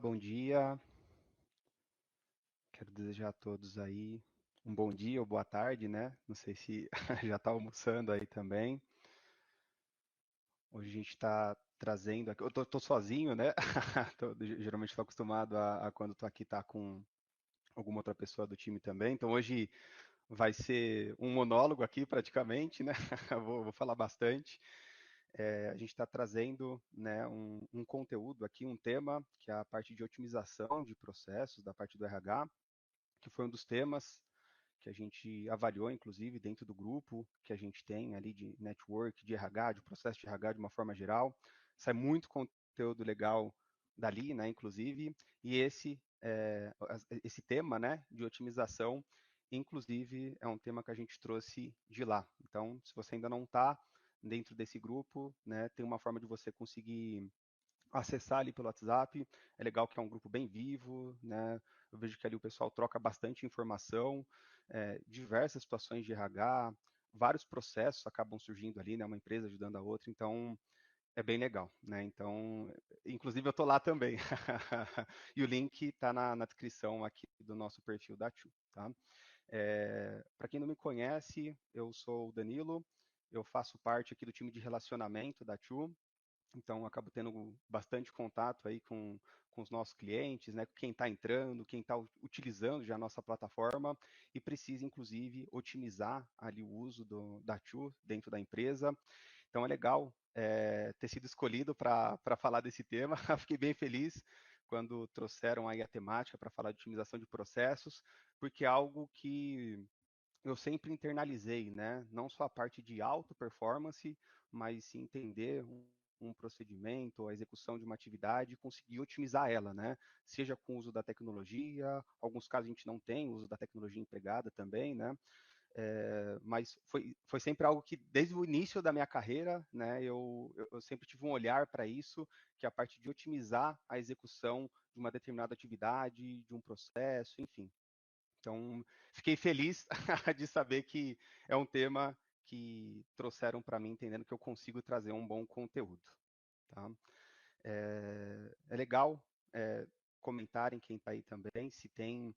Bom dia. Quero desejar a todos aí um bom dia ou boa tarde, né? Não sei se já está almoçando aí também. Hoje a gente está trazendo aqui. Eu tô sozinho, né? Geralmente estou acostumado a quando estou aqui estar com alguma outra pessoa do time também. Então hoje vai ser um monólogo aqui praticamente, né? Vou falar bastante. A gente está trazendo, né, um conteúdo aqui, um tema que é a parte de otimização de processos da parte do RH, que foi um dos temas que a gente avaliou, inclusive, dentro do grupo que a gente tem ali de network, de RH, de processo de RH de uma forma geral. Sai muito conteúdo legal dali, né, inclusive, e esse tema, né, de otimização, inclusive, é um tema que a gente trouxe de lá. Então, se você ainda não está dentro desse grupo, né, tem uma forma de você conseguir acessar ali pelo WhatsApp. É legal que é um grupo bem vivo, né? Eu vejo que ali o pessoal troca bastante informação, diversas situações de RH, vários processos acabam surgindo ali, né? Uma empresa ajudando a outra, então é bem legal, né? Então, inclusive eu tô lá também. E o link está na descrição aqui do nosso perfil da TU, tá? Para quem não me conhece, eu sou o Danilo, eu faço parte aqui do time de relacionamento da TU. Então, acabo tendo bastante contato aí com os nossos clientes, né? Quem está entrando, quem está utilizando já a nossa plataforma e precisa, inclusive, otimizar ali o uso da TU dentro da empresa. Então, é legal ter sido escolhido para falar desse tema. Fiquei bem feliz quando trouxeram aí a temática para falar de otimização de processos, porque é algo que eu sempre internalizei, né? Não só a parte de auto performance, mas sim entender um procedimento, a execução de uma atividade e conseguir otimizar ela, né? Seja com o uso da tecnologia, alguns casos a gente não tem uso da tecnologia empregada também, né? Mas foi sempre algo que, desde o início da minha carreira, né, eu sempre tive um olhar para isso, que é a parte de otimizar a execução de uma determinada atividade, de um processo, enfim. Então, fiquei feliz de saber que é um tema que trouxeram para mim, entendendo que eu consigo trazer um bom conteúdo. Tá? É legal comentarem quem está aí também, se tem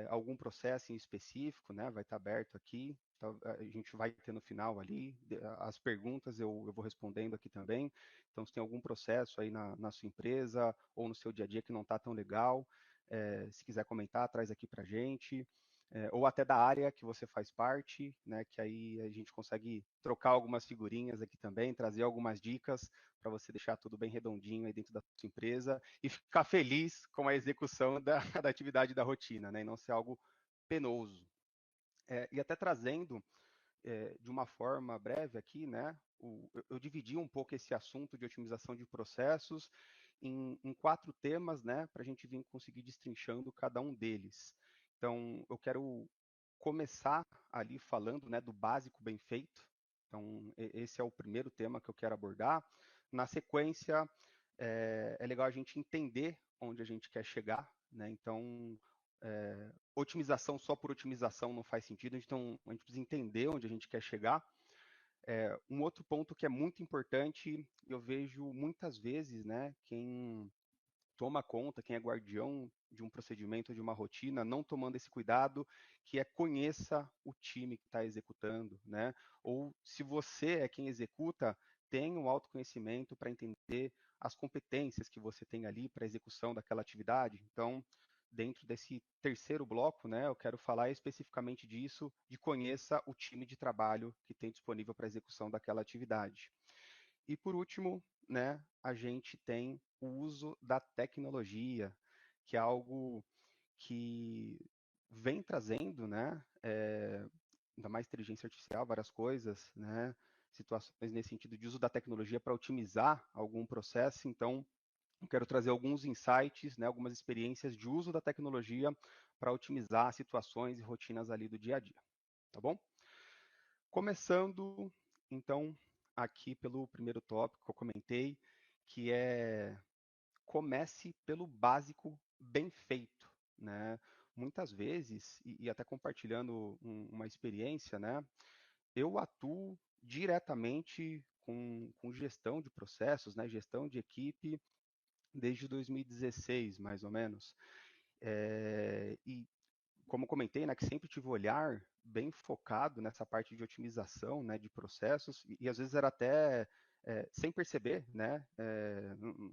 algum processo em específico, né? Vai estar aberto aqui. Então, a gente vai ter no final ali as perguntas, eu vou respondendo aqui também. Então, se tem algum processo aí na sua empresa ou no seu dia a dia que não está tão legal, se quiser comentar, traz aqui para a gente. Ou até da área que você faz parte, né? Que aí a gente consegue trocar algumas figurinhas aqui também, trazer algumas dicas para você deixar tudo bem redondinho aí dentro da sua empresa e ficar feliz com a execução da atividade da rotina, né? E não ser algo penoso. E até trazendo de uma forma breve aqui, né? Eu dividi um pouco esse assunto de otimização de processos em 4 temas, né? Para a gente vir conseguir destrinchando cada um deles. Então, eu quero começar ali falando, né, do básico bem feito. Então, esse é o primeiro tema que eu quero abordar. Na sequência, é legal a gente entender onde a gente quer chegar, né? Então, otimização só por otimização não faz sentido, então a gente precisa entender onde a gente quer chegar. Um outro ponto que é muito importante, eu vejo muitas vezes, né, quem toma conta, quem é guardião de um procedimento, de uma rotina, não tomando esse cuidado, que é conheça o time que está executando, né? Ou se você é quem executa, tenha um autoconhecimento para entender as competências que você tem ali para a execução daquela atividade. Então, dentro desse terceiro bloco, né, eu quero falar especificamente disso, de conheça o time de trabalho que tem disponível para a execução daquela atividade. E por último, né, a gente tem o uso da tecnologia, que é algo que vem trazendo, né, ainda mais inteligência artificial, várias coisas, né, situações nesse sentido de uso da tecnologia para otimizar algum processo. Então, eu quero trazer alguns insights, né, algumas experiências de uso da tecnologia para otimizar situações e rotinas ali do dia a dia, tá bom? Começando, então, aqui pelo primeiro tópico que eu comentei, que é comece pelo básico bem feito, né? Muitas vezes, e até compartilhando uma experiência, né? Eu atuo diretamente com gestão de processos, né? Gestão de equipe desde 2016, mais ou menos. E como comentei, né, que sempre tive o olhar bem focado nessa parte de otimização, né, de processos, e às vezes era até sem perceber, né,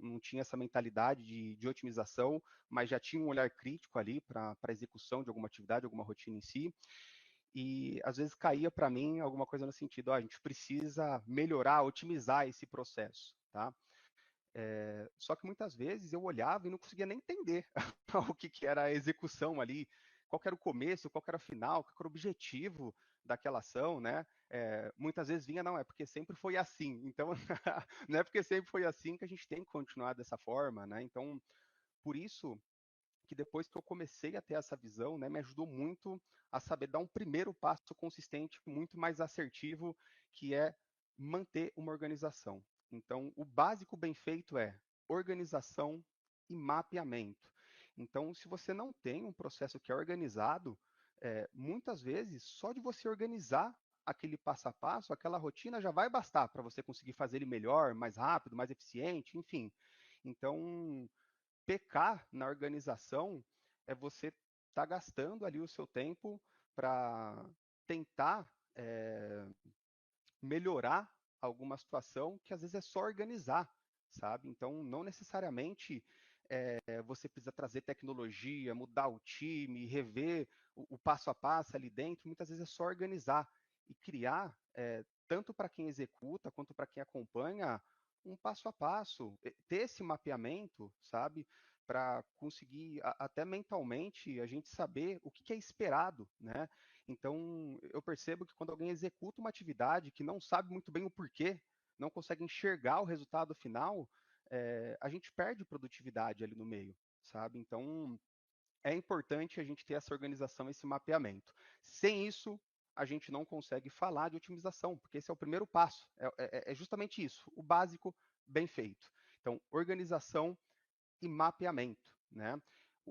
não tinha essa mentalidade de otimização, mas já tinha um olhar crítico ali para a execução de alguma atividade, alguma rotina em si, e às vezes caía para mim alguma coisa no sentido, a gente precisa melhorar, otimizar esse processo, tá? Só que muitas vezes eu olhava e não conseguia nem entender o que era a execução ali, qual que era o começo, qual que era o final, qual que era o objetivo daquela ação, né? Muitas vezes vinha, não, é porque sempre foi assim. Então, não é porque sempre foi assim que a gente tem que continuar dessa forma, né? Então, por isso que depois que eu comecei a ter essa visão, né, me ajudou muito a saber dar um primeiro passo consistente, muito mais assertivo, que é manter uma organização. Então, o básico bem feito é organização e mapeamento. Então, se você não tem um processo que é organizado, muitas vezes, só de você organizar aquele passo a passo, aquela rotina já vai bastar para você conseguir fazer ele melhor, mais rápido, mais eficiente, enfim. Então, pecar na organização é você estar gastando ali o seu tempo para tentar melhorar alguma situação que às vezes é só organizar, sabe? Então, não necessariamente você precisa trazer tecnologia, mudar o time, rever o passo a passo ali dentro. Muitas vezes é só organizar e criar, tanto para quem executa quanto para quem acompanha, um passo a passo, ter esse mapeamento, sabe? Para conseguir, até mentalmente, a gente saber o que é esperado, né? Então, eu percebo que quando alguém executa uma atividade que não sabe muito bem o porquê, não consegue enxergar o resultado final, a gente perde produtividade ali no meio, sabe? Então, é importante a gente ter essa organização, esse mapeamento. Sem isso, a gente não consegue falar de otimização, porque esse é o primeiro passo. É justamente isso, o básico bem feito. Então, organização e mapeamento, né?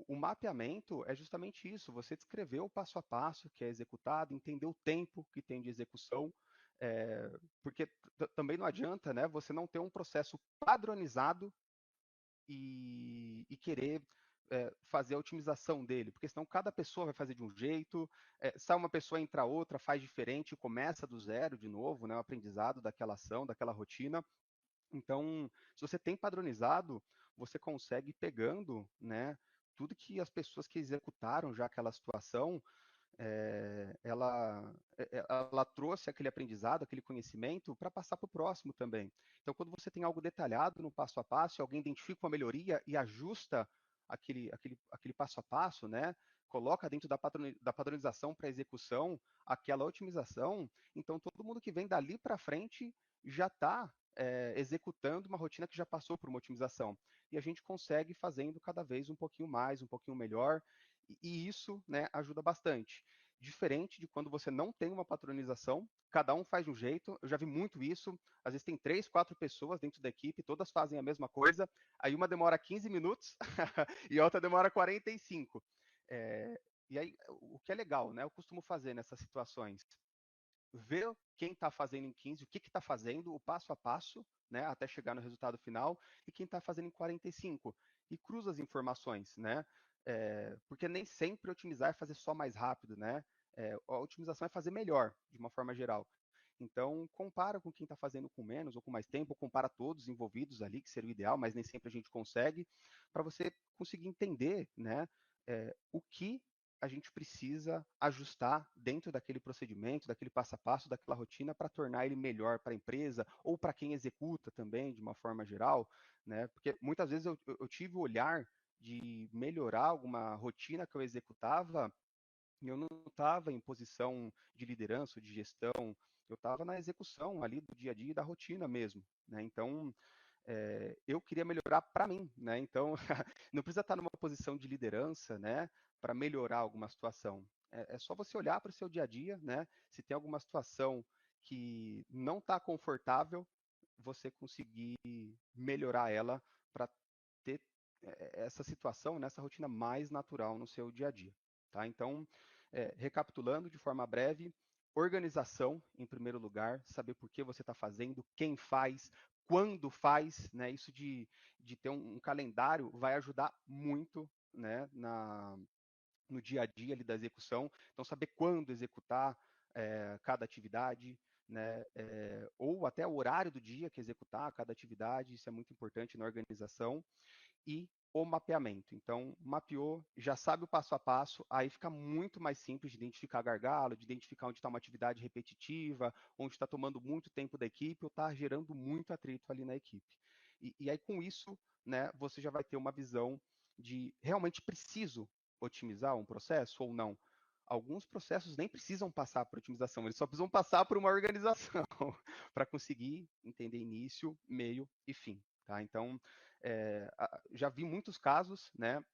O mapeamento é justamente isso, você descrever o passo a passo que é executado, entender o tempo que tem de execução, porque também não adianta, né, você não ter um processo padronizado e querer fazer a otimização dele, porque senão cada pessoa vai fazer de um jeito, sai uma pessoa, entra outra, faz diferente, começa do zero de novo, né, o aprendizado daquela ação, daquela rotina. Então, se você tem padronizado, você consegue ir pegando, né, tudo que as pessoas que executaram já aquela situação, ela trouxe aquele aprendizado, aquele conhecimento para passar para o próximo também. Então, quando você tem algo detalhado no passo a passo, alguém identifica uma melhoria e ajusta aquele passo a passo, né, coloca dentro da padronização para execução aquela otimização, então todo mundo que vem dali para frente já está executando uma rotina que já passou por uma otimização. E a gente consegue fazendo cada vez um pouquinho mais, um pouquinho melhor, e isso, né, ajuda bastante. Diferente de quando você não tem uma patronização, cada um faz de um jeito. Eu já vi muito isso. Às vezes tem 3, 4 pessoas dentro da equipe, todas fazem a mesma coisa. Aí uma demora 15 minutos e a outra demora 45. E aí, o que é legal, né? Eu costumo fazer nessas situações, ver quem está fazendo em 15, o que está fazendo, o passo a passo, né, até chegar no resultado final, e quem está fazendo em 45. E cruza as informações, né? Porque nem sempre otimizar é fazer só mais rápido, né? A otimização é fazer melhor, de uma forma geral. Então, compara com quem está fazendo com menos ou com mais tempo, ou compara todos envolvidos ali, que seria o ideal, mas nem sempre a gente consegue, para você conseguir entender, né, o que a gente precisa ajustar dentro daquele procedimento, daquele passo a passo, daquela rotina, para tornar ele melhor para a empresa ou para quem executa também, de uma forma geral, né? Porque muitas vezes eu tive o olhar de melhorar alguma rotina que eu executava e eu não estava em posição de liderança, de gestão, eu estava na execução ali do dia a dia e da rotina mesmo, né? Então, eu queria melhorar para mim, né? Então, não precisa estar numa posição de liderança, né, para melhorar alguma situação. É só você olhar para o seu dia a dia, né? Se tem alguma situação que não está confortável, você conseguir melhorar ela para ter essa situação, nessa rotina mais natural no seu dia a dia, tá? Então, recapitulando de forma breve, organização em primeiro lugar, saber por que você está fazendo, quem faz, quando faz, né? Isso de ter um calendário vai ajudar muito, né, no dia a dia ali da execução. Então, saber quando executar cada atividade, né, ou até o horário do dia que executar cada atividade, isso é muito importante na organização. E o mapeamento. Então, mapeou, já sabe o passo a passo, aí fica muito mais simples de identificar gargalo, de identificar onde está uma atividade repetitiva, onde está tomando muito tempo da equipe ou está gerando muito atrito ali na equipe. E aí, com isso, né, você já vai ter uma visão de realmente preciso otimizar um processo ou não. Alguns processos nem precisam passar por otimização, eles só precisam passar por uma organização para conseguir entender início, meio e fim. Tá? Então, já vi muitos casos, né,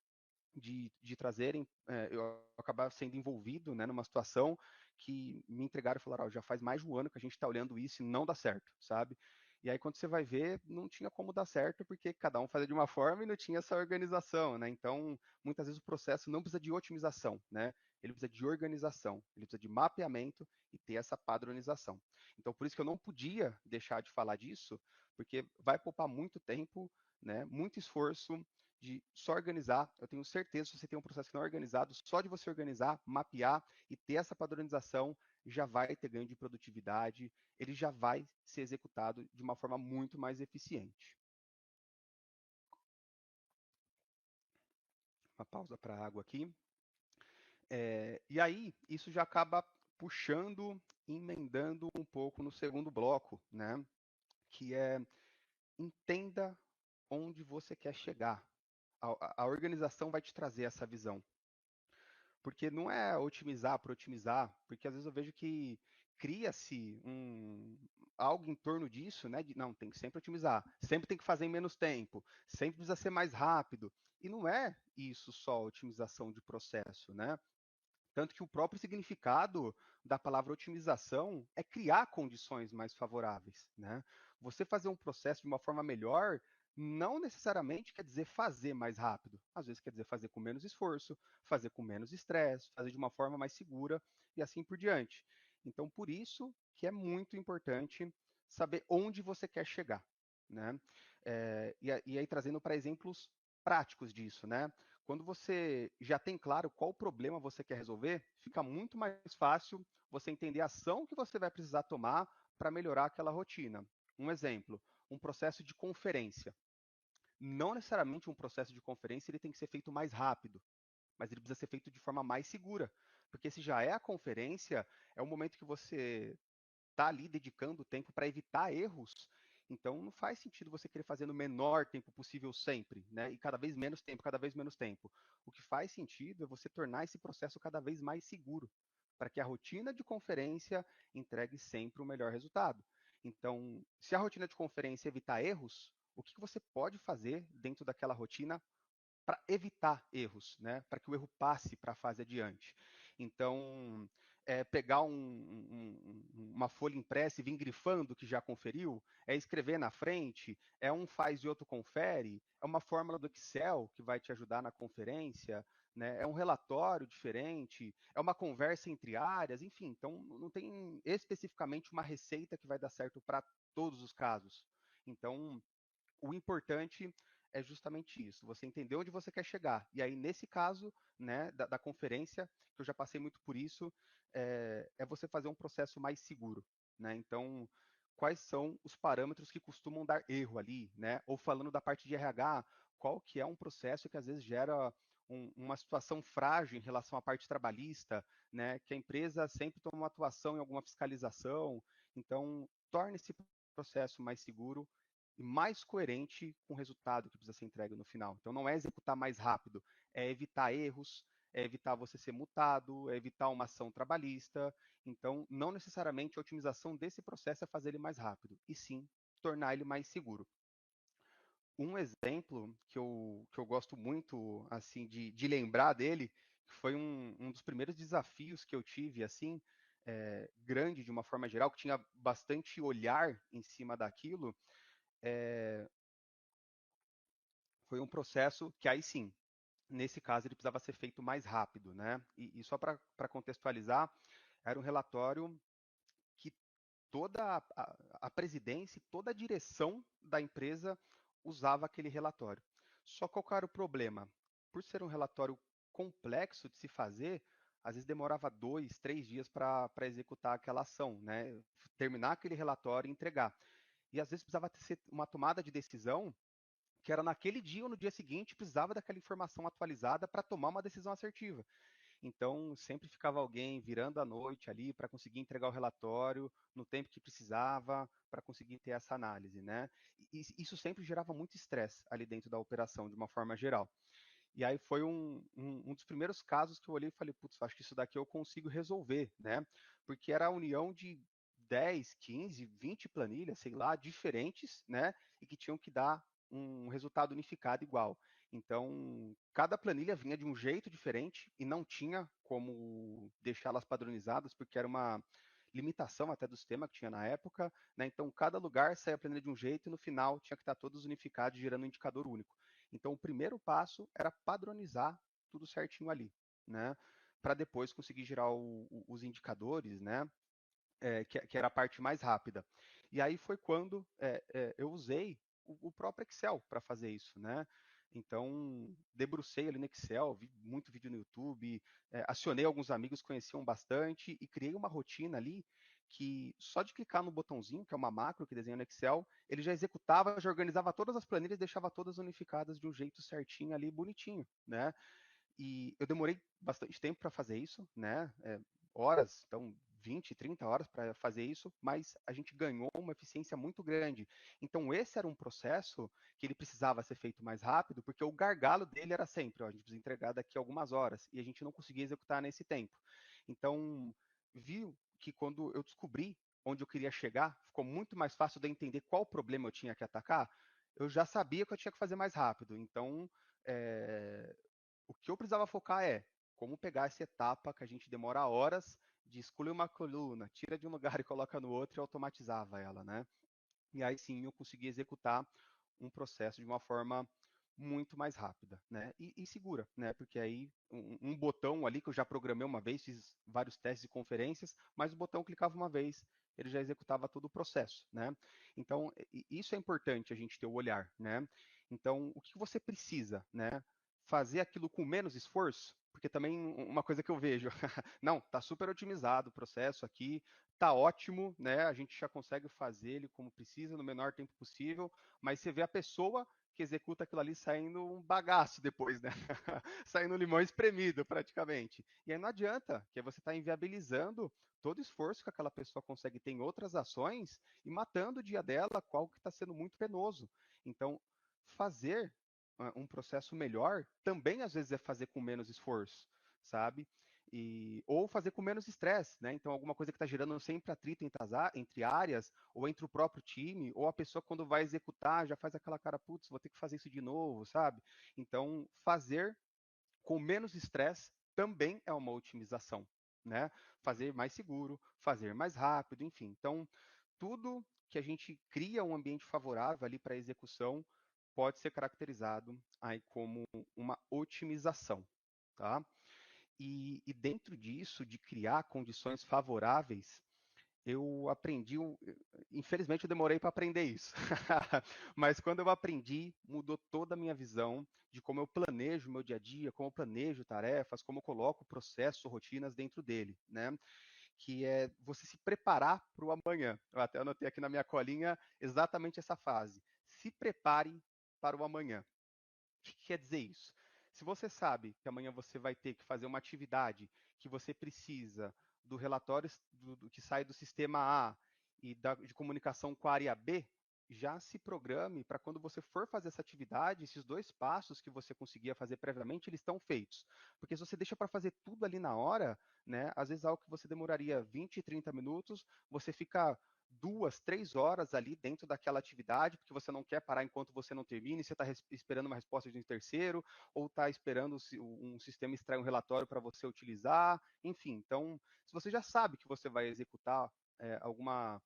de trazerem, eu acabar sendo envolvido, né, numa situação que me entregaram e falaram, já faz mais de um ano que a gente está olhando isso e não dá certo, sabe? E aí quando você vai ver, não tinha como dar certo, porque cada um fazia de uma forma e não tinha essa organização, né? Então, muitas vezes o processo não precisa de otimização, né? Ele precisa de organização, ele precisa de mapeamento e ter essa padronização. Então, por isso que eu não podia deixar de falar disso, porque vai poupar muito tempo, né? Muito esforço, de só organizar. Eu tenho certeza, se você tem um processo que não é organizado, só de você organizar, mapear e ter essa padronização, já vai ter ganho de produtividade, ele já vai ser executado de uma forma muito mais eficiente. Uma pausa para a água aqui. E aí, isso já acaba puxando, emendando um pouco no segundo bloco, né? Que é entenda onde você quer chegar. A organização vai te trazer essa visão. Porque não é otimizar por otimizar, porque às vezes eu vejo que cria-se algo em torno disso, né? Não, tem que sempre otimizar, sempre tem que fazer em menos tempo, sempre precisa ser mais rápido. E não é isso só otimização de processo, né? Tanto que o próprio significado da palavra otimização é criar condições mais favoráveis, né? Você fazer um processo de uma forma melhor não necessariamente quer dizer fazer mais rápido. Às vezes quer dizer fazer com menos esforço, fazer com menos estresse, fazer de uma forma mais segura e assim por diante. Então, por isso que é muito importante saber onde você quer chegar, né? E aí trazendo para exemplos práticos disso, né? Quando você já tem claro qual problema você quer resolver, fica muito mais fácil você entender a ação que você vai precisar tomar para melhorar aquela rotina. Um exemplo, um processo de conferência. Não necessariamente um processo de conferência ele tem que ser feito mais rápido, mas ele precisa ser feito de forma mais segura. Porque se já é a conferência, é o momento que você está ali dedicando tempo para evitar erros, então não faz sentido você querer fazer no menor tempo possível sempre, né? E cada vez menos tempo, cada vez menos tempo. O que faz sentido é você tornar esse processo cada vez mais seguro, para que a rotina de conferência entregue sempre o melhor resultado. Então, se a rotina de conferência evitar erros, o que você pode fazer dentro daquela rotina para evitar erros, né? Para que o erro passe para a fase adiante. Então, pegar uma folha impressa e vir grifando que já conferiu, é escrever na frente, é um faz e outro confere, é uma fórmula do Excel que vai te ajudar na conferência, né? É um relatório diferente, é uma conversa entre áreas, enfim. Então, não tem especificamente uma receita que vai dar certo para todos os casos. Então, o importante é justamente isso, você entender onde você quer chegar. E aí, nesse caso, né, da conferência, que eu já passei muito por isso, é você fazer um processo mais seguro, né? Então, quais são os parâmetros que costumam dar erro ali, né? Ou falando da parte de RH, qual que é um processo que às vezes gera uma situação frágil em relação à parte trabalhista, né? Que a empresa sempre toma uma atuação em alguma fiscalização. Então, torne esse processo mais seguro e mais coerente com o resultado que precisa ser entregue no final. Então, não é executar mais rápido, é evitar erros, é evitar você ser multado, é evitar uma ação trabalhista. Então, não necessariamente a otimização desse processo é fazer ele mais rápido, e sim tornar ele mais seguro. Um exemplo que eu gosto muito assim de lembrar dele, que foi um dos primeiros desafios que eu tive assim, grande de uma forma geral, que tinha bastante olhar em cima daquilo, foi um processo que aí sim, nesse caso ele precisava ser feito mais rápido, né? E só para contextualizar, era um relatório que toda a presidência e toda a direção da empresa usava aquele relatório. Só qual era o problema? Por ser um relatório complexo de se fazer, às vezes demorava 2, 3 dias para executar aquela ação, né? Terminar aquele relatório e entregar. E às vezes precisava ser uma tomada de decisão que era naquele dia ou no dia seguinte, precisava daquela informação atualizada para tomar uma decisão assertiva. Então, sempre ficava alguém virando à noite ali para conseguir entregar o relatório no tempo que precisava, para conseguir ter essa análise, né? E isso sempre gerava muito estresse ali dentro da operação, de uma forma geral. E aí foi um dos primeiros casos que eu olhei e falei, putz, acho que isso daqui eu consigo resolver, né? Porque era a união de 10, 15, 20 planilhas, sei lá, diferentes, né? E que tinham que dar um resultado unificado igual. Então, cada planilha vinha de um jeito diferente e não tinha como deixá-las padronizadas, porque era uma limitação até do sistema que tinha na época, né? Então, cada lugar saía a planilha de um jeito e no final tinha que estar todos unificados, gerando um indicador único. Então, o primeiro passo era padronizar tudo certinho ali, né? Para depois conseguir gerar os indicadores, né? Que era a parte mais rápida. E aí foi quando eu usei o próprio Excel para fazer isso, né? Então, debrucei ali no Excel, vi muito vídeo no YouTube, acionei alguns amigos que conheciam bastante e criei uma rotina ali que só de clicar no botãozinho, que é uma macro que desenha no Excel, ele já executava, já organizava todas as planilhas, deixava todas unificadas de um jeito certinho ali, bonitinho, né? E eu demorei bastante tempo para fazer isso, né? Horas, então 20, 30 horas para fazer isso, mas a gente ganhou uma eficiência muito grande. Então esse era um processo que ele precisava ser feito mais rápido, porque o gargalo dele era sempre, ó, a gente precisa entregar daqui a algumas horas, e a gente não conseguia executar nesse tempo. Então, viu que quando eu descobri onde eu queria chegar, ficou muito mais fácil de eu entender qual problema eu tinha que atacar, eu já sabia que eu tinha que fazer mais rápido. Então, é, o que eu precisava focar é como pegar essa etapa que a gente demora horas de excluir uma coluna, tira de um lugar e coloca no outro e automatizava ela, né? E aí sim eu consegui executar um processo de uma forma muito mais rápida, né? E segura, né? Porque aí um botão ali que eu já programei uma vez, fiz vários testes e conferências, mas o botão clicava uma vez, ele já executava todo o processo, né? Então isso é importante a gente ter o olhar, né? Então o que você precisa, né? Fazer aquilo com menos esforço, porque também uma coisa que eu vejo, não, tá super otimizado o processo aqui, tá ótimo, né? A gente já consegue fazer ele como precisa no menor tempo possível, mas você vê a pessoa que executa aquilo ali saindo um bagaço depois, né? Saindo limão espremido, praticamente. E aí não adianta, que você está inviabilizando todo o esforço que aquela pessoa consegue ter em outras ações e matando o dia dela com algo que está sendo muito penoso. Então, fazer um processo melhor também às vezes é fazer com menos esforço, sabe? Ou fazer com menos estresse, né? Então, alguma coisa que está gerando sempre atrito entre áreas, ou entre o próprio time, ou a pessoa quando vai executar já faz aquela cara, putz, vou ter que fazer isso de novo, sabe? Então, fazer com menos estresse também é uma otimização, né? Fazer mais seguro, fazer mais rápido, enfim. Então, tudo que a gente cria um ambiente favorável ali para a execução pode ser caracterizado aí como uma otimização, tá? E dentro disso, de criar condições favoráveis, eu aprendi, infelizmente eu demorei para aprender isso, mas quando eu aprendi, mudou toda a minha visão de como eu planejo o meu dia a dia, como eu planejo tarefas, como eu coloco processos, rotinas dentro dele, né? Que é você se preparar para o amanhã. Eu até anotei aqui na minha colinha exatamente essa fase. Se prepare para o amanhã. O que quer dizer isso? Se você sabe que amanhã você vai ter que fazer uma atividade que você precisa do relatório que sai do sistema A e de comunicação com a área B, já se programe para quando você for fazer essa atividade, esses dois passos que você conseguia fazer previamente, eles estão feitos. Porque se você deixa para fazer tudo ali na hora, né, às vezes algo que você demoraria 20, 30 minutos, você fica 2, 3 horas ali dentro daquela atividade, porque você não quer parar enquanto você não termina, e você está esperando uma resposta de um terceiro, ou está esperando um sistema extrair um relatório para você utilizar, enfim. Então, se você já sabe que você vai executar alguma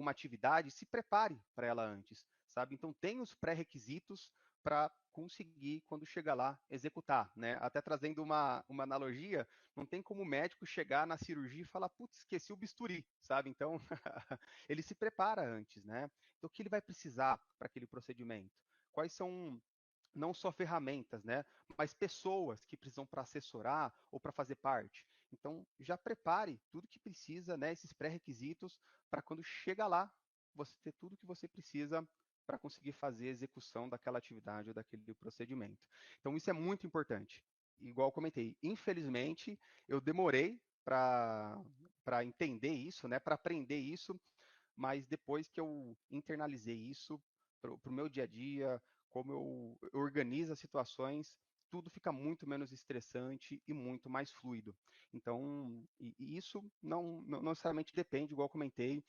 atividade, se prepare para ela antes, sabe? Então, tem os pré-requisitos para conseguir, quando chegar lá, executar, né? Até trazendo uma analogia, não tem como o médico chegar na cirurgia e falar, putz, esqueci o bisturi, sabe? Então, ele se prepara antes, né? Então, o que ele vai precisar para aquele procedimento? Quais são não só ferramentas, né, mas pessoas que precisam para assessorar ou para fazer parte. Então, já prepare tudo que precisa, né, esses pré-requisitos, para quando chega lá, você ter tudo que você precisa para conseguir fazer a execução daquela atividade ou daquele procedimento. Então, isso é muito importante. Igual eu comentei, infelizmente, eu demorei para entender isso, né, para aprender isso, mas depois que eu internalizei isso para o meu dia a dia, como eu organizo as situações, tudo fica muito menos estressante e muito mais fluido. Então, e isso não necessariamente depende, igual eu comentei,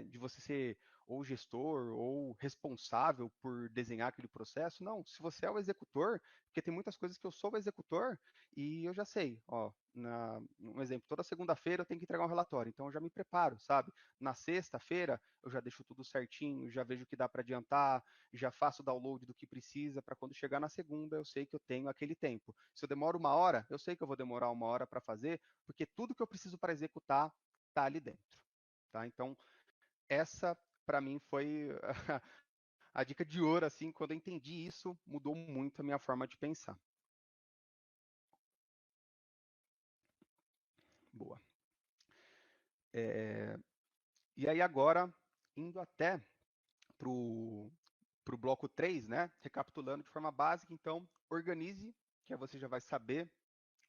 de você ser ou gestor ou responsável por desenhar aquele processo. Não, se você é o executor, porque tem muitas coisas que eu sou o executor e eu já sei, ó, um exemplo, toda segunda-feira eu tenho que entregar um relatório, então eu já me preparo, sabe? Na sexta-feira eu já deixo tudo certinho, já vejo o que dá para adiantar, já faço o download do que precisa para quando chegar na segunda eu sei que eu tenho aquele tempo. Se eu demoro uma hora, eu sei que eu vou demorar uma hora para fazer, porque tudo que eu preciso para executar está ali dentro. Tá? Então, essa para mim foi a dica de ouro, assim, quando eu entendi isso, mudou muito a minha forma de pensar. Boa. E aí agora, indo até para o bloco 3, né? Recapitulando de forma básica, então, organize, que aí você já vai saber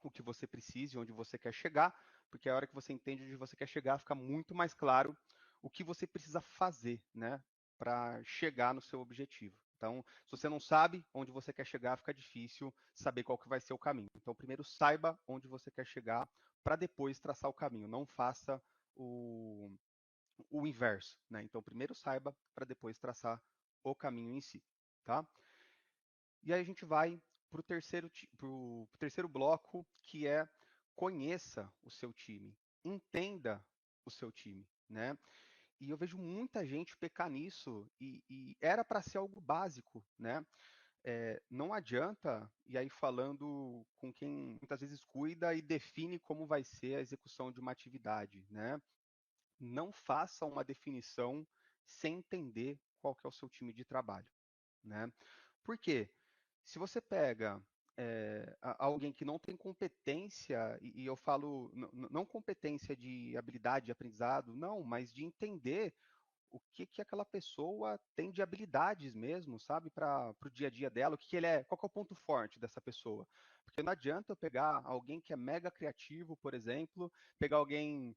o que você precisa e onde você quer chegar, porque a hora que você entende onde você quer chegar, fica muito mais claro o que você precisa fazer, né, para chegar no seu objetivo. Então, se você não sabe onde você quer chegar, fica difícil saber qual que vai ser o caminho. Então, primeiro saiba onde você quer chegar para depois traçar o caminho. Não faça o, o inverso, né? Então, primeiro saiba para depois traçar o caminho em si, tá? E aí a gente vai para o terceiro bloco, que é conheça o seu time, entenda o seu time, né? E eu vejo muita gente pecar nisso e era para ser algo básico, né? Não adianta, e aí falando com quem muitas vezes cuida e define como vai ser a execução de uma atividade, né? Não faça uma definição sem entender qual que é o seu time de trabalho, né? Por quê? Se você pega alguém que não tem competência, e eu falo não competência de habilidade de aprendizado, não, mas de entender o que que aquela pessoa tem de habilidades mesmo, sabe, para o dia a dia dela, o que que ele é, qual que é o ponto forte dessa pessoa. Porque não adianta eu pegar alguém que é mega criativo, por exemplo, pegar alguém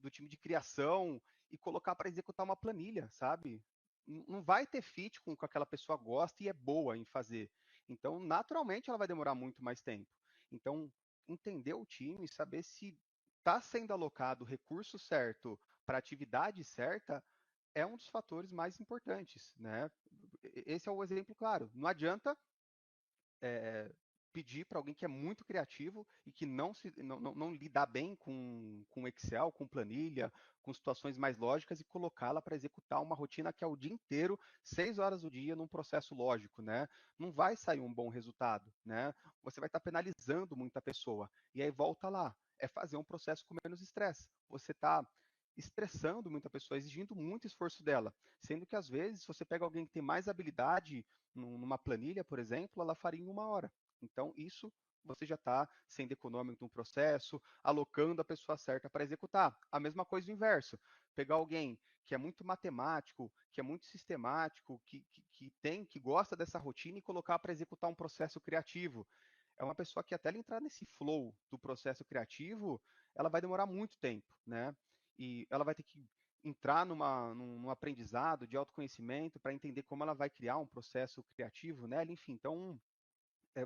do time de criação e colocar para executar uma planilha, sabe? Não vai ter fit com o que aquela pessoa gosta e é boa em fazer. Então, naturalmente, ela vai demorar muito mais tempo. Então, entender o time, saber se está sendo alocado o recurso certo para a atividade certa é um dos fatores mais importantes, né? Esse é o exemplo claro. Não adianta é, pedir para alguém que é muito criativo e que não lidar bem com Excel, com planilha, com situações mais lógicas e colocá-la para executar uma rotina que é o dia inteiro, 6 horas do dia, num processo lógico, né? Não vai sair um bom resultado, né? Você vai estar penalizando muita pessoa. E aí volta lá, é fazer um processo com menos estresse. Você está estressando muita pessoa, exigindo muito esforço dela, sendo que às vezes, se você pega alguém que tem mais habilidade numa planilha, por exemplo, ela faria em uma hora. Então, isso você já está sendo econômico no processo, alocando a pessoa certa para executar. A mesma coisa o inverso. Pegar alguém que é muito matemático, que é muito sistemático, que gosta dessa rotina e colocar para executar um processo criativo. É uma pessoa que até ela entrar nesse flow do processo criativo, ela vai demorar muito tempo, né? E ela vai ter que entrar num aprendizado de autoconhecimento para entender como ela vai criar um processo criativo nela, enfim. Então,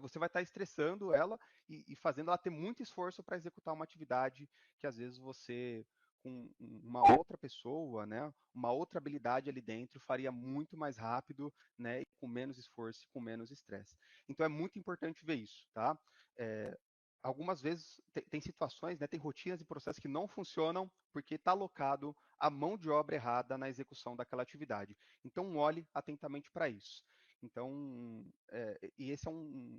você vai estar estressando ela e fazendo ela ter muito esforço para executar uma atividade que às vezes você, com uma outra pessoa, né, uma outra habilidade ali dentro, faria muito mais rápido, né, e com menos esforço e com menos estresse. Então é muito importante ver isso, tá? Algumas vezes tem situações, né, tem rotinas e processos que não funcionam porque está alocado a mão de obra errada na execução daquela atividade. Então olhe atentamente para isso. Então, e esse é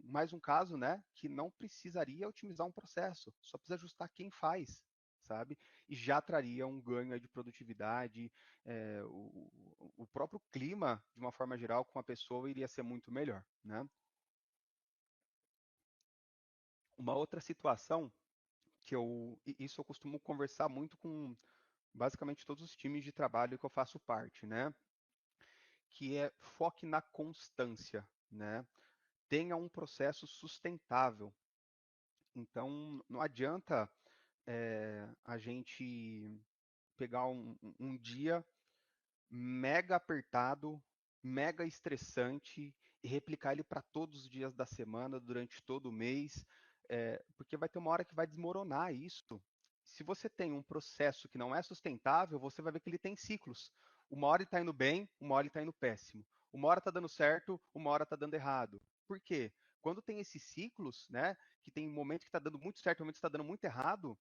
mais um caso, né, que não precisaria otimizar um processo, só precisa ajustar quem faz, sabe? E já traria um ganho aí de produtividade, o próprio clima, de uma forma geral, com a pessoa iria ser muito melhor, né? Uma outra situação isso eu costumo conversar muito com basicamente todos os times de trabalho que eu faço parte, né? Que é foque na constância, né? Tenha um processo sustentável. Então, não adianta a gente pegar um dia mega apertado, mega estressante e replicar ele para todos os dias da semana, durante todo o mês, porque vai ter uma hora que vai desmoronar isso. Se você tem um processo que não é sustentável, você vai ver que ele tem ciclos. Uma hora ele está indo bem, uma hora ele está indo péssimo. Uma hora está dando certo, uma hora está dando errado. Por quê? Quando tem esses ciclos, né, que tem um momento que está dando muito certo, um momento que está dando muito errado,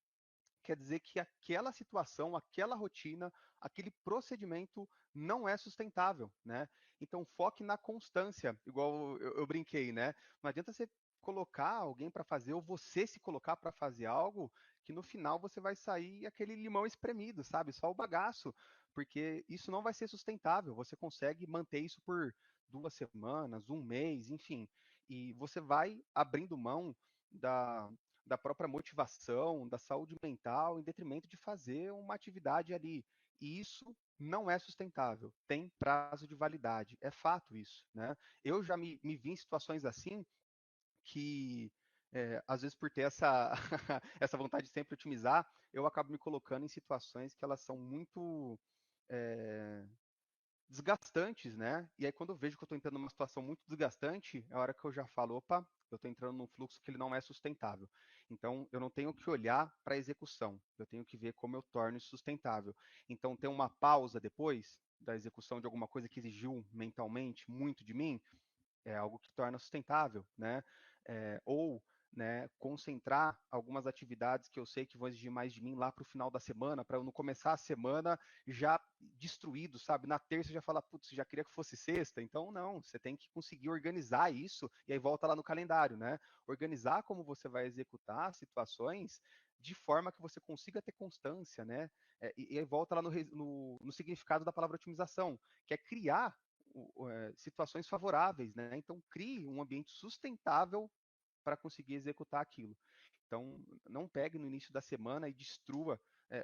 quer dizer que aquela situação, aquela rotina, aquele procedimento não é sustentável, né? Então foque na constância, igual eu brinquei, né? Não adianta você colocar alguém para fazer ou você se colocar para fazer algo que no final você vai sair aquele limão espremido, sabe? Só o bagaço, porque isso não vai ser sustentável. Você consegue manter isso por 2 semanas, um mês, enfim, e você vai abrindo mão da, da própria motivação, da saúde mental, em detrimento de fazer uma atividade ali. E isso não é sustentável, tem prazo de validade, é fato isso, né? Eu já me vi em situações assim que, às vezes por ter essa, essa vontade de sempre otimizar, eu acabo me colocando em situações que elas são muito é, desgastantes, né? E aí quando eu vejo que eu estou entrando numa situação muito desgastante, é a hora que eu já falo, opa, eu estou entrando num fluxo que ele não é sustentável. Então eu não tenho que olhar para a execução, eu tenho que ver como eu torno isso sustentável. Então ter uma pausa depois da execução de alguma coisa que exigiu mentalmente muito de mim, é algo que torna sustentável, né? Ou concentrar algumas atividades que eu sei que vão exigir mais de mim lá para o final da semana, para eu não começar a semana já destruído, sabe? Na terça já falar, putz, já queria que fosse sexta. Então, não, você tem que conseguir organizar isso e aí volta lá no calendário, né? Organizar como você vai executar situações de forma que você consiga ter constância, né? E aí volta lá no significado da palavra otimização, que é criar situações favoráveis, né? Então crie um ambiente sustentável para conseguir executar aquilo. Então não pegue no início da semana e destrua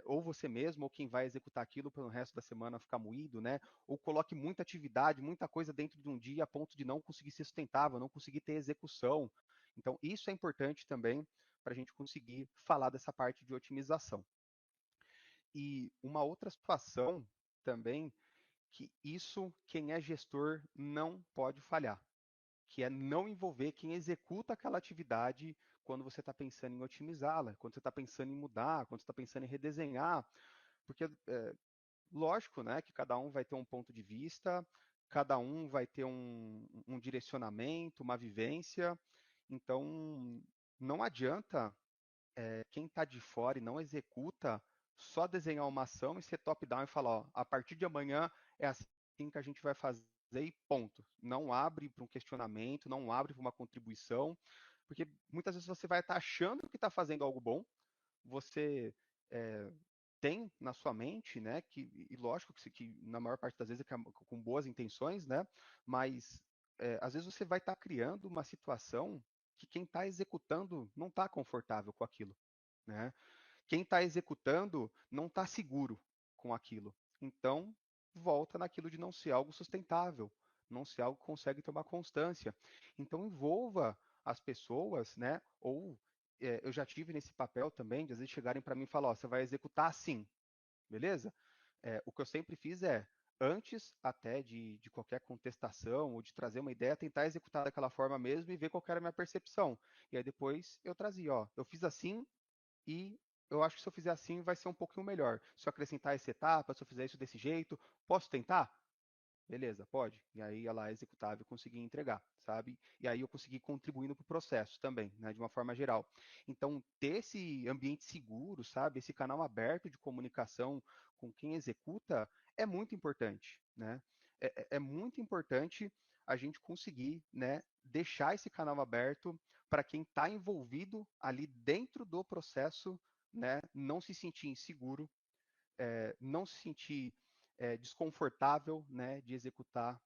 ou você mesmo ou quem vai executar aquilo para o resto da semana ficar moído, né? Ou coloque muita atividade, muita coisa dentro de um dia a ponto de não conseguir ser sustentável, não conseguir ter execução. Então isso é importante também para a gente conseguir falar dessa parte de otimização. E uma outra situação também que isso quem é gestor não pode falhar, que é não envolver quem executa aquela atividade quando você está pensando em otimizá-la, quando você está pensando em mudar, quando você está pensando em redesenhar, porque lógico, né, que cada um vai ter um ponto de vista, cada um vai ter um direcionamento, uma vivência, então não adianta quem está de fora e não executa, só desenhar uma ação e ser top-down e falar, ó, a partir de amanhã é assim que a gente vai fazer e ponto. Não abre para um questionamento, não abre para uma contribuição, porque muitas vezes você vai estar achando que está fazendo algo bom, você é, tem na sua mente, né, e lógico que na maior parte das vezes é com boas intenções, né, mas às vezes você vai estar criando uma situação que quem está executando não está confortável com aquilo, né? Quem está executando não está seguro com aquilo. Então, volta naquilo de não ser algo sustentável, não ser algo que consegue ter uma constância. Então, envolva as pessoas, né? Ou eu já tive nesse papel também, de às vezes chegarem para mim e falar, ó, você vai executar assim, beleza? O que eu sempre fiz antes até de qualquer contestação ou de trazer uma ideia, tentar executar daquela forma mesmo e ver qual era a minha percepção. E aí depois eu trazia, ó, eu fiz assim, e eu acho que se eu fizer assim vai ser um pouquinho melhor. Se eu acrescentar essa etapa, se eu fizer isso desse jeito, posso tentar? Beleza, pode. E aí ela é executável e consegui entregar, sabe? E aí eu consegui contribuindo para o processo também, né, de uma forma geral. Então, ter esse ambiente seguro, sabe? Esse canal aberto de comunicação com quem executa é muito importante, né? É muito importante a gente conseguir, né, deixar esse canal aberto para quem está envolvido ali dentro do processo, né, não se sentir inseguro, não se sentir desconfortável, né, de executar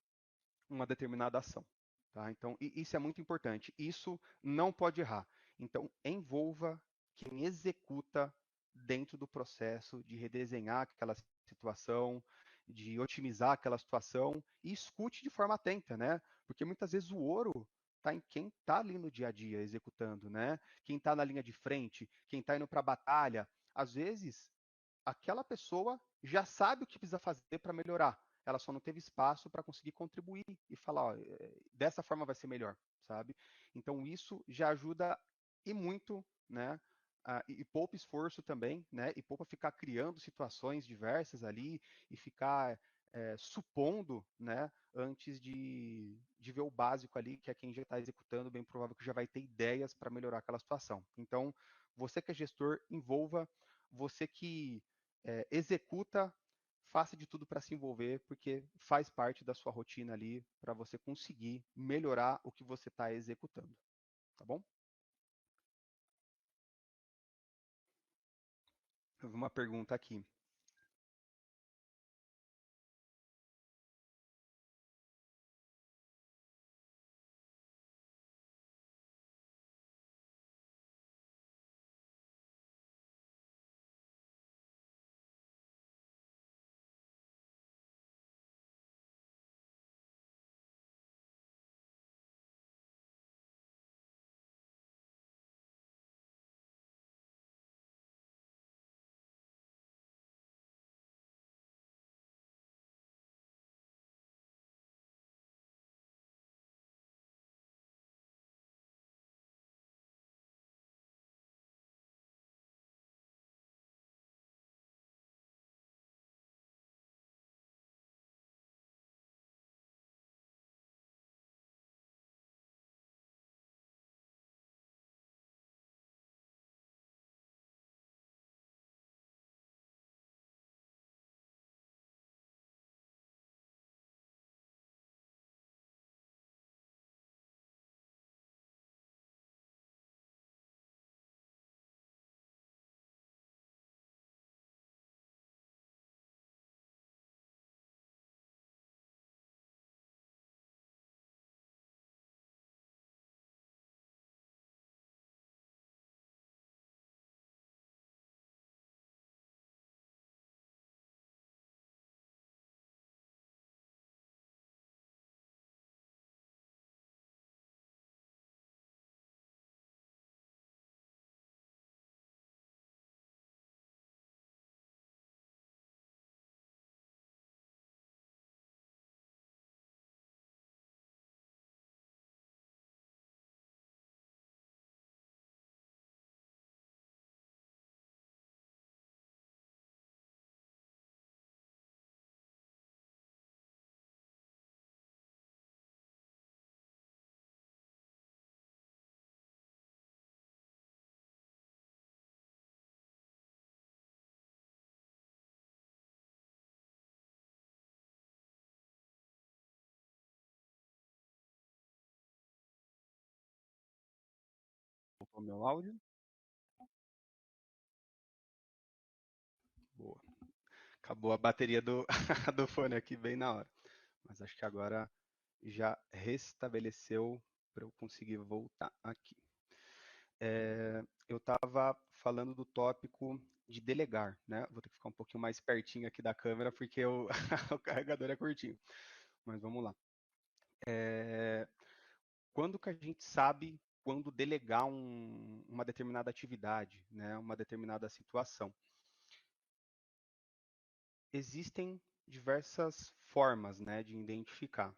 uma determinada ação. Tá? Então, isso é muito importante. Isso não pode errar. Então, envolva quem executa dentro do processo de redesenhar aquela situação, de otimizar aquela situação e escute de forma atenta, né? Porque muitas vezes o ouro está em quem está ali no dia a dia executando, né? Quem está na linha de frente, quem está indo para a batalha. Às vezes, aquela pessoa já sabe o que precisa fazer para melhorar. Ela só não teve espaço para conseguir contribuir e falar, ó, dessa forma vai ser melhor, sabe? Então isso já ajuda e muito, né? E poupa esforço também, né? E poupa ficar criando situações diversas ali e ficar supondo, né? Antes de ver o básico ali, que é quem já está executando, bem provável que já vai ter ideias para melhorar aquela situação. Então, você que é gestor, envolva, você que executa, faça de tudo para se envolver, porque faz parte da sua rotina ali para você conseguir melhorar o que você está executando, tá bom? Eu vi uma pergunta aqui. Voltou meu áudio? Boa. Acabou a bateria do, do fone aqui bem na hora. Mas acho que agora já restabeleceu para eu conseguir voltar aqui. Eu estava falando do tópico de delegar, né? Vou ter que ficar um pouquinho mais pertinho aqui da câmera porque o carregador é curtinho. Mas vamos lá. Quando que a gente sabe quando delegar uma determinada atividade, né? Uma determinada situação? Existem diversas formas, né, de identificar.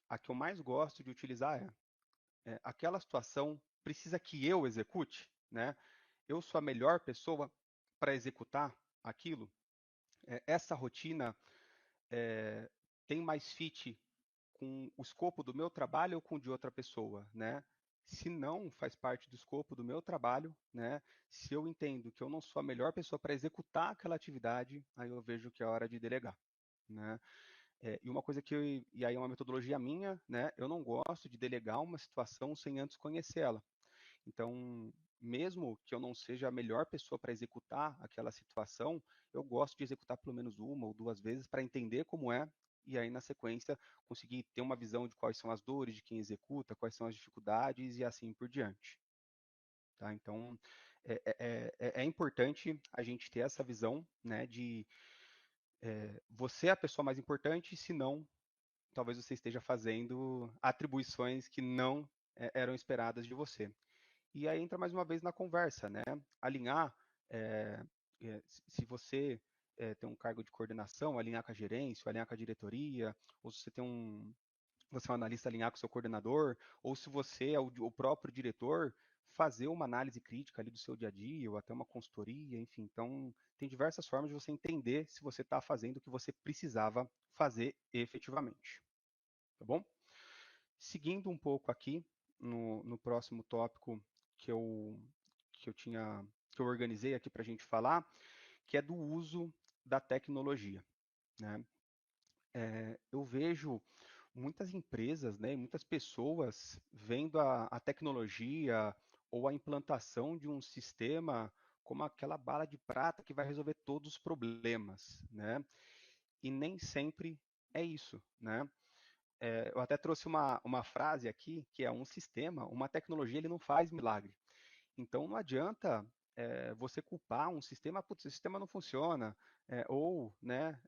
A que eu mais gosto de utilizar aquela situação precisa que eu execute, né? Eu sou a melhor pessoa para executar aquilo. Essa rotina tem mais fit com o escopo do meu trabalho ou com o de outra pessoa, né? Se não faz parte do escopo do meu trabalho, né? Se eu entendo que eu não sou a melhor pessoa para executar aquela atividade, aí eu vejo que é hora de delegar, né? E uma coisa e aí é uma metodologia minha, né? Eu não gosto de delegar uma situação sem antes conhecê-la. Então, mesmo que eu não seja a melhor pessoa para executar aquela situação, eu gosto de executar pelo menos uma ou duas vezes para entender como é e aí na sequência conseguir ter uma visão de quais são as dores de quem executa, quais são as dificuldades e assim por diante. Tá? Então, é importante a gente ter essa visão, né, de você é a pessoa mais importante, senão talvez você esteja fazendo atribuições que não eram esperadas de você. E aí entra mais uma vez na conversa, né? Alinhar, é, se você tem um cargo de coordenação, alinhar com a gerência, alinhar com a diretoria, ou se você tem você é um analista, alinhar com o seu coordenador, ou se você é o próprio diretor, fazer uma análise crítica ali do seu dia a dia, ou até uma consultoria, enfim. Então, tem diversas formas de você entender se você está fazendo o que você precisava fazer efetivamente. Tá bom? Seguindo um pouco aqui no próximo tópico que eu, que eu organizei aqui para a gente falar, que é do uso da tecnologia. Né? Eu vejo muitas empresas, né, muitas pessoas vendo a tecnologia ou a implantação de um sistema como aquela bala de prata que vai resolver todos os problemas, né? E nem sempre é isso, né? Eu até trouxe uma frase aqui, que é um sistema, uma tecnologia, ele não faz milagre. Então não adianta você culpar um sistema, putz, esse sistema não funciona, ou né,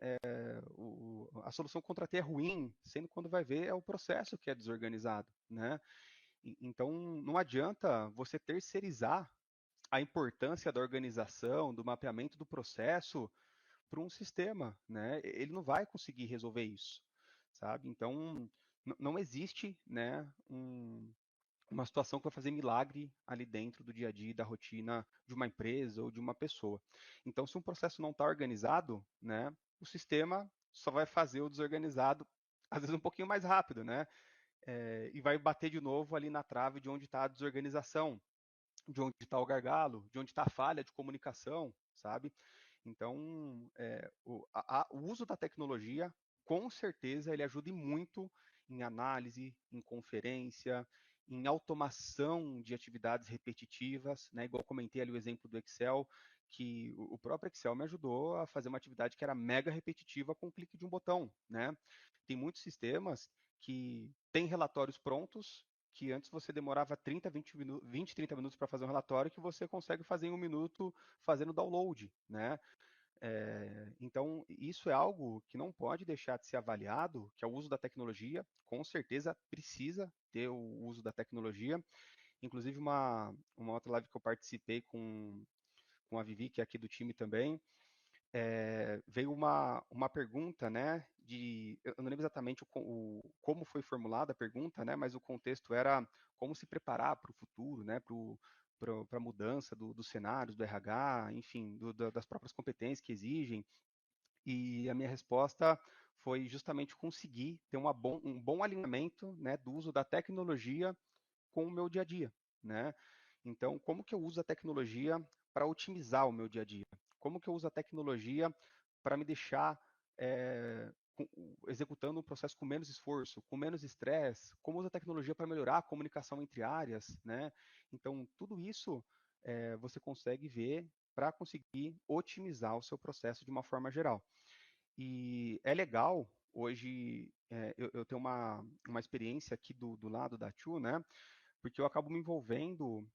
a solução que eu contratei é ruim, sendo que quando vai ver é o processo que é desorganizado. Né? Então não adianta você terceirizar a importância da organização, do mapeamento do processo para um sistema, né? Ele não vai conseguir resolver isso, sabe? Então não existe, né, uma situação que vai fazer milagre ali dentro do dia a dia, da rotina de uma empresa ou de uma pessoa. Então, se um processo não está organizado, né, o sistema só vai fazer o desorganizado, às vezes um pouquinho mais rápido, né? E vai bater de novo ali na trave de onde está a desorganização, de onde está o gargalo, de onde está a falha de comunicação, sabe? Então, o uso da tecnologia, com certeza, ele ajuda muito em análise, em conferência, em automação de atividades repetitivas, né? Igual eu comentei ali o exemplo do Excel, que o próprio Excel me ajudou a fazer uma atividade que era mega repetitiva com um clique de um botão, né? Tem muitos sistemas que têm relatórios prontos, que antes você demorava 30, 20 30 minutos para fazer um relatório, que você consegue fazer em um minuto fazendo download, né? Então, isso é algo que não pode deixar de ser avaliado, que é o uso da tecnologia, com certeza precisa ter o uso da tecnologia. Inclusive, uma outra live que eu participei com a Vivi, que é aqui do time também, veio uma pergunta, né, eu não lembro exatamente como foi formulada a pergunta, né, mas o contexto era como se preparar para o futuro, né, para a mudança dos cenários, do RH, enfim, das próprias competências que exigem. E a minha resposta foi justamente conseguir ter um bom alinhamento, né, do uso da tecnologia com o meu dia a dia, né? Então, como que eu uso a tecnologia para otimizar o meu dia a dia? Como que eu uso a tecnologia para me deixar executando um processo com menos esforço, com menos estresse? Como uso a tecnologia para melhorar a comunicação entre áreas, né? Então, tudo isso você consegue ver para conseguir otimizar o seu processo de uma forma geral. E é legal, hoje eu tenho uma experiência aqui do lado da Tchu, né? Porque eu acabo me envolvendo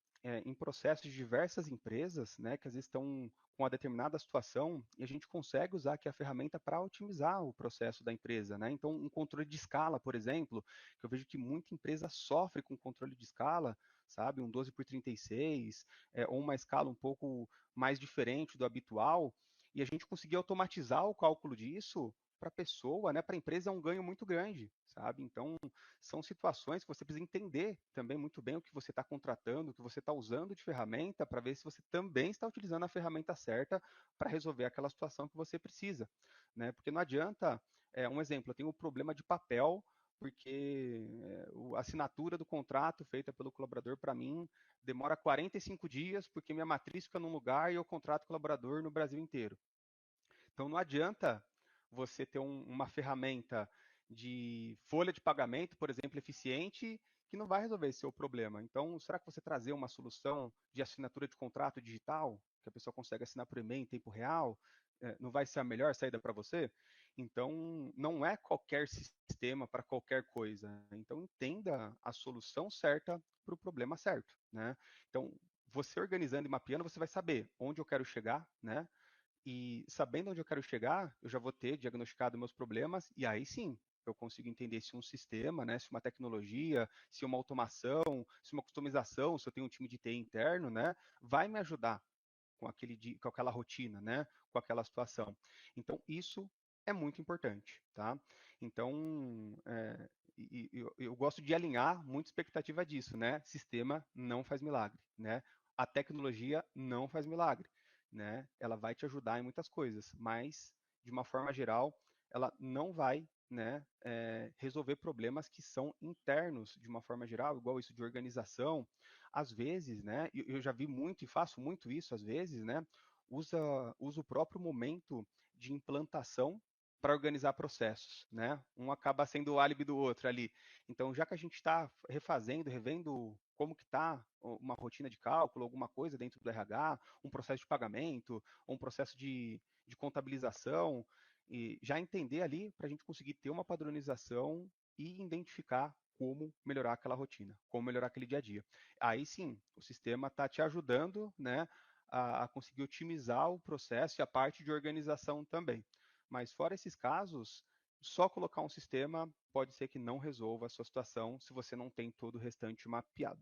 em processos de diversas empresas, né, que às vezes estão com uma determinada situação e a gente consegue usar aqui a ferramenta para otimizar o processo da empresa, né? Então, um controle de escala, por exemplo, que eu vejo que muita empresa sofre com controle de escala, sabe, um 12 por 36, ou uma escala um pouco mais diferente do habitual, e a gente conseguir automatizar o cálculo disso para a pessoa, né, para a empresa é um ganho muito grande, sabe? Então, são situações que você precisa entender também muito bem o que você está contratando, o que você está usando de ferramenta, para ver se você também está utilizando a ferramenta certa para resolver aquela situação que você precisa, né? Porque não adianta, um exemplo, eu tenho um problema de papel, porque a assinatura do contrato feita pelo colaborador, para mim, demora 45 dias, porque minha matriz fica num lugar e eu contrato colaborador no Brasil inteiro. Então não adianta você ter uma ferramenta de folha de pagamento, por exemplo, eficiente, que não vai resolver esse seu problema. Então, será que você trazer uma solução de assinatura de contrato digital, que a pessoa consegue assinar por e-mail em tempo real, não vai ser a melhor saída para você? Então, não é qualquer sistema para qualquer coisa. Então, entenda a solução certa para o problema certo, né? Então, você organizando e mapeando, você vai saber onde eu quero chegar, né? E sabendo onde eu quero chegar, eu já vou ter diagnosticado meus problemas e aí sim eu consigo entender se um sistema, né, se uma tecnologia, se uma automação, se uma customização, se eu tenho um time de TI interno, né, vai me ajudar com aquela rotina, né, com aquela situação. Então isso é muito importante, tá? Então eu gosto de alinhar muita expectativa disso, né? Sistema não faz milagre, né? A tecnologia não faz milagre, né? Ela vai te ajudar em muitas coisas, mas de uma forma geral, ela não vai, né, resolver problemas que são internos de uma forma geral, igual isso de organização. Às vezes, né, eu já vi muito e faço muito isso às vezes, né, usa o próprio momento de implantação para organizar processos, né? Um acaba sendo o álibi do outro ali. Então, já que a gente está refazendo, revendo como que está uma rotina de cálculo, alguma coisa dentro do RH, um processo de pagamento, um processo de contabilização, e já entender ali para a gente conseguir ter uma padronização e identificar como melhorar aquela rotina, como melhorar aquele dia a dia. Aí sim, o sistema está te ajudando, né, a conseguir otimizar o processo e a parte de organização também. Mas fora esses casos, só colocar um sistema pode ser que não resolva a sua situação se você não tem todo o restante mapeado.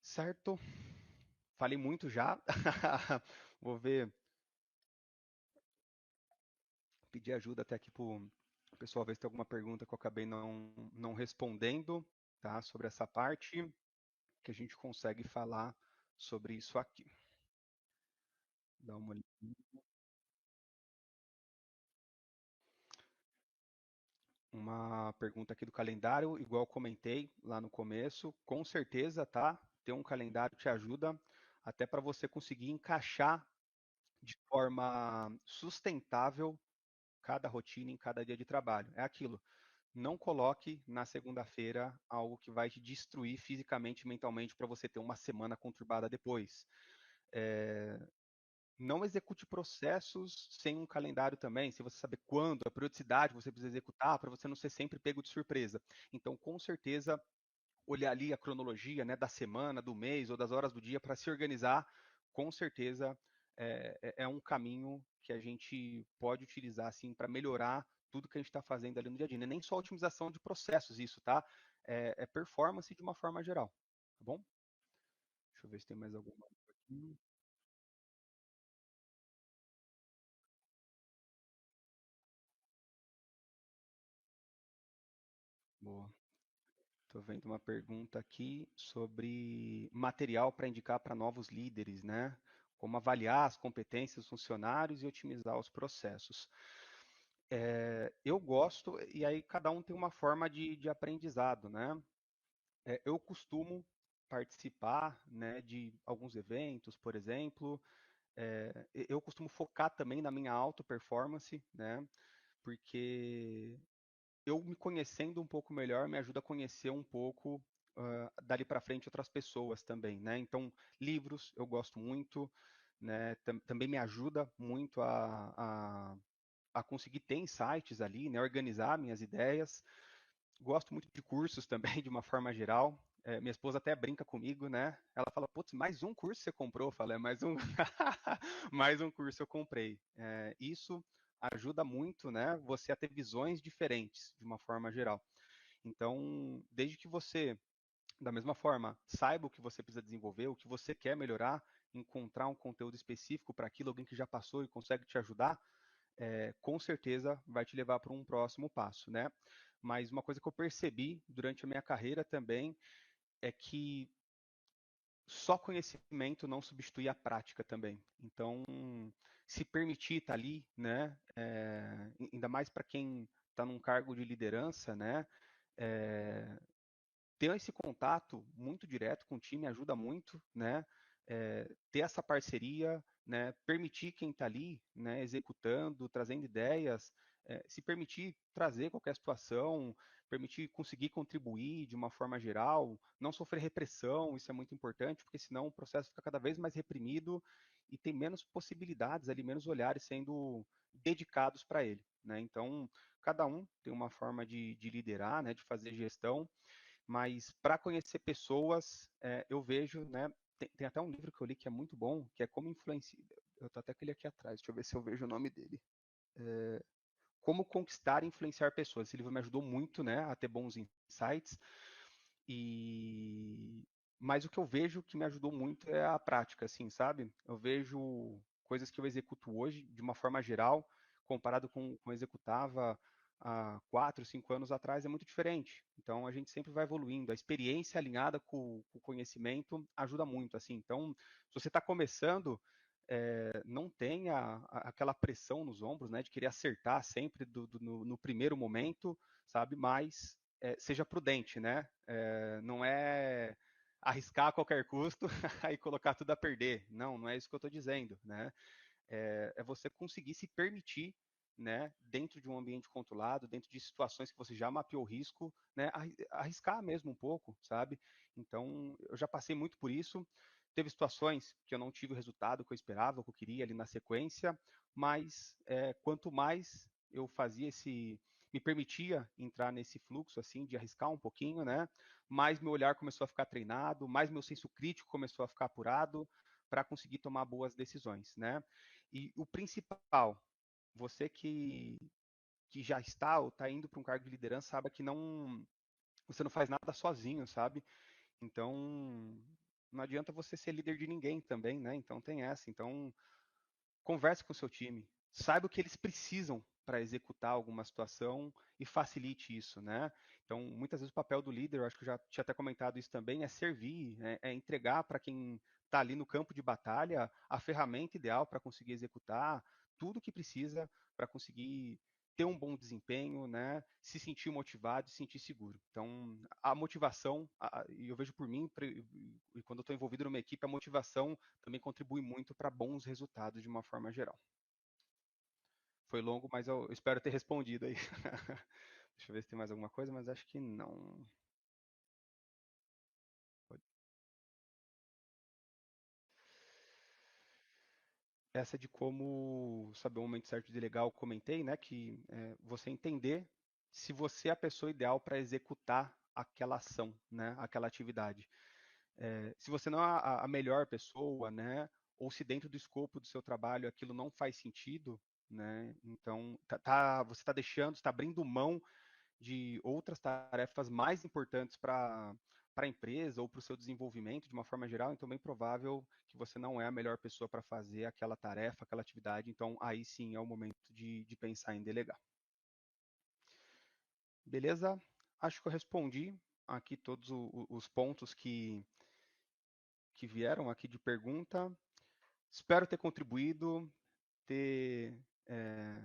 Certo? Falei muito já. Vou ver, pedir ajuda até aqui para o pessoal ver se tem alguma pergunta que eu acabei não respondendo, tá? Sobre essa parte, que a gente consegue falar sobre isso aqui. Dá uma olhada. Uma pergunta aqui do calendário, igual eu comentei lá no começo, com certeza, tá? Ter um calendário te ajuda até para você conseguir encaixar de forma sustentável cada rotina em cada dia de trabalho. É aquilo. Não coloque na segunda-feira algo que vai te destruir fisicamente e mentalmente para você ter uma semana conturbada depois. É, não execute processos sem um calendário também, se você saber quando, a periodicidade você precisa executar, para você não ser sempre pego de surpresa. Então, com certeza, olhar ali a cronologia, né, da semana, do mês ou das horas do dia para se organizar, com certeza é um caminho que a gente pode utilizar assim para melhorar tudo que a gente está fazendo ali no dia a dia. Não é nem só otimização de processos isso, tá? É performance de uma forma geral, tá bom? Deixa eu ver se tem mais alguma aqui. Boa. Estou vendo uma pergunta aqui sobre material para indicar para novos líderes, né? Como avaliar as competências dos funcionários e otimizar os processos. Eu gosto, e aí cada um tem uma forma de aprendizado, né? Eu costumo participar, né, de alguns eventos, por exemplo. Eu costumo focar também na minha auto performance, né? Porque eu me conhecendo um pouco melhor me ajuda a conhecer um pouco dali para frente outras pessoas também, né? Então, livros eu gosto muito, né? Também me ajuda muito a conseguir ter insights ali, né? Organizar minhas ideias. Gosto muito de cursos também, de uma forma geral. Minha esposa até brinca comigo, né? Ela fala, putz, mais um curso você comprou? Eu falo, mais um, mais um curso eu comprei. Isso ajuda muito, né? Você a ter visões diferentes, de uma forma geral. Então, desde que você, da mesma forma, saiba o que você precisa desenvolver, o que você quer melhorar, encontrar um conteúdo específico para aquilo, alguém que já passou e consegue te ajudar, com certeza vai te levar para um próximo passo, né? Mas uma coisa que eu percebi durante a minha carreira também é que só conhecimento não substitui a prática também. Então, se permitir estar ali, né? Ainda mais para quem está num cargo de liderança, né? É, ter esse contato muito direto com o time ajuda muito, né? ter essa parceria, né, permitir quem está ali, né, executando, trazendo ideias, se permitir trazer qualquer situação, permitir conseguir contribuir de uma forma geral, não sofrer repressão, isso é muito importante, porque senão o processo fica cada vez mais reprimido e tem menos possibilidades ali, menos olhares sendo dedicados para ele, né? Então, cada um tem uma forma de liderar, né, de fazer gestão, mas para conhecer pessoas, eu vejo, né, tem até um livro que eu li que é muito bom, que é Como Influenciar. Eu tô até com ele aqui atrás, deixa eu ver se eu vejo o nome dele. Como Conquistar e Influenciar Pessoas. Esse livro me ajudou muito, né, a ter bons insights. E mas o que eu vejo que me ajudou muito é a prática, assim, sabe? Eu vejo coisas que eu executo hoje de uma forma geral, comparado com eu executava há 4, 5 anos atrás, é muito diferente. Então a gente sempre vai evoluindo. A experiência alinhada com o conhecimento ajuda muito, assim. Então, se você está começando, não tenha aquela pressão nos ombros, né, de querer acertar sempre no primeiro momento, sabe? Mas seja prudente, né? Não é arriscar a qualquer custo e colocar tudo a perder. Não, não é isso que eu estou dizendo, né? É você conseguir se permitir, né, dentro de um ambiente controlado, dentro de situações que você já mapeou o risco, né, arriscar mesmo um pouco, sabe? Então, eu já passei muito por isso. Teve situações que eu não tive o resultado que eu esperava, que eu queria ali na sequência, mas quanto mais eu fazia me permitia entrar nesse fluxo assim de arriscar um pouquinho, né? Mais meu olhar começou a ficar treinado, mais meu senso crítico começou a ficar apurado para conseguir tomar boas decisões, né? E o principal, você que já está ou está indo para um cargo de liderança, sabe que você não faz nada sozinho, sabe? Então, não adianta você ser líder de ninguém também, né? Então tem essa. Então, converse com o seu time, saiba o que eles precisam para executar alguma situação e facilite isso, né? Então, muitas vezes o papel do líder, eu acho que eu já tinha até comentado isso também, é servir, é entregar para quem está ali no campo de batalha a ferramenta ideal para conseguir executar tudo o que precisa para conseguir ter um bom desempenho, né? Se sentir motivado, se sentir seguro. Então, a motivação, e eu vejo por mim, e quando eu estou envolvido numa equipe, a motivação também contribui muito para bons resultados de uma forma geral. Foi longo, mas eu espero ter respondido aí. Deixa eu ver se tem mais alguma coisa, mas acho que não. Essa de como saber o momento certo de delegar, eu comentei, né? Que você entender se você é a pessoa ideal para executar aquela ação, né? Aquela atividade. Se você não é a melhor pessoa, né? Ou se dentro do escopo do seu trabalho aquilo não faz sentido, né? Então você está deixando, está abrindo mão de outras tarefas mais importantes para a empresa ou para o seu desenvolvimento de uma forma geral, então é bem provável que você não é a melhor pessoa para fazer aquela tarefa, aquela atividade, então aí sim é o momento de pensar em delegar. Beleza? Acho que eu respondi aqui todos os pontos que vieram aqui de pergunta. Espero ter contribuído, ter, é,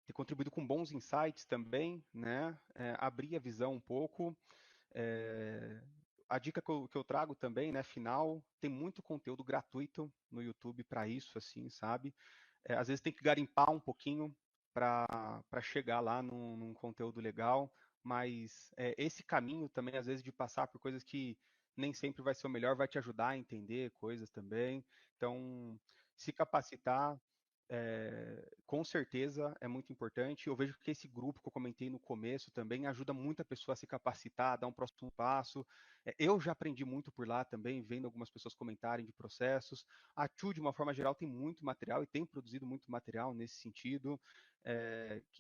ter contribuído com bons insights também, né? Abrir a visão um pouco. É, a dica que eu trago também, né, final, tem muito conteúdo gratuito no YouTube para isso, assim, sabe? Às vezes tem que garimpar um pouquinho para chegar lá num conteúdo legal, mas esse caminho também, às vezes, de passar por coisas que nem sempre vai ser o melhor, vai te ajudar a entender coisas também. Então, se capacitar, com certeza é muito importante. Eu vejo que esse grupo que eu comentei no começo também ajuda muito a pessoa a se capacitar, a dar um próximo passo. Eu já aprendi muito por lá também, vendo algumas pessoas comentarem de processos. A TU, de uma forma geral, tem muito material e tem produzido muito material nesse sentido,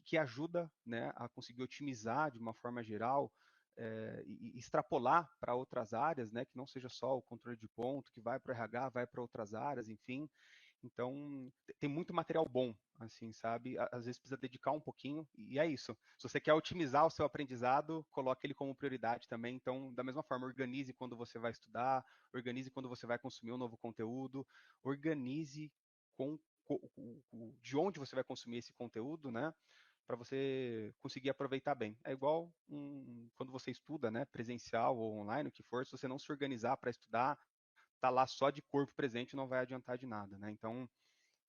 que ajuda, né, a conseguir otimizar de uma forma geral. E extrapolar para outras áreas, né, que não seja só o controle de ponto, que vai para o RH, vai para outras áreas, enfim. Então, tem muito material bom, assim, sabe? Às vezes precisa dedicar um pouquinho, e é isso. Se você quer otimizar o seu aprendizado, coloque ele como prioridade também. Então, da mesma forma, organize quando você vai estudar, organize quando você vai consumir um novo conteúdo, organize de onde você vai consumir esse conteúdo, né? Para você conseguir aproveitar bem. É igual quando você estuda, né? Presencial ou online, o que for, se você não se organizar para estudar, tá lá só de corpo presente não vai adiantar de nada, né? Então,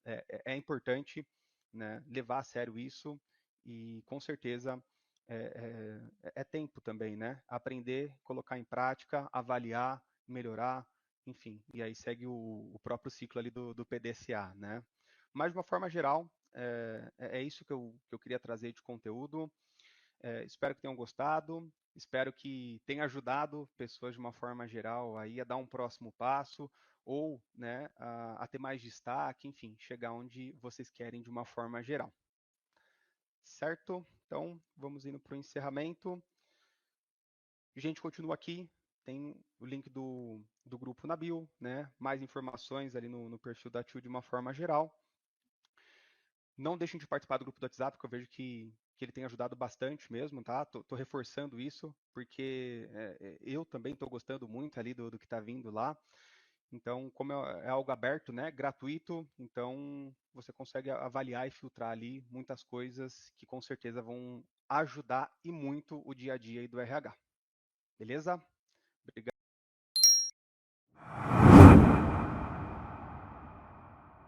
é importante, né, levar a sério isso e, com certeza, é tempo também, né? Aprender, colocar em prática, avaliar, melhorar, enfim. E aí segue o próprio ciclo ali do PDCA, né? Mas, de uma forma geral, é isso que eu queria trazer de conteúdo. Espero que tenham gostado, espero que tenha ajudado pessoas de uma forma geral aí a dar um próximo passo ou, né, a ter mais destaque, enfim, chegar onde vocês querem de uma forma geral. Certo? Então, vamos indo para o encerramento. A gente continua aqui, tem o link do grupo na bio, né? Mais informações ali no perfil da Tio de uma forma geral. Não deixem de participar do grupo do WhatsApp, que eu vejo que ele tem ajudado bastante mesmo, tá? Tô reforçando isso, porque eu também estou gostando muito ali do que está vindo lá. Então, como é algo aberto, né, gratuito, então você consegue avaliar e filtrar ali muitas coisas que com certeza vão ajudar e muito o dia a dia aí do RH. Beleza? Obrigado.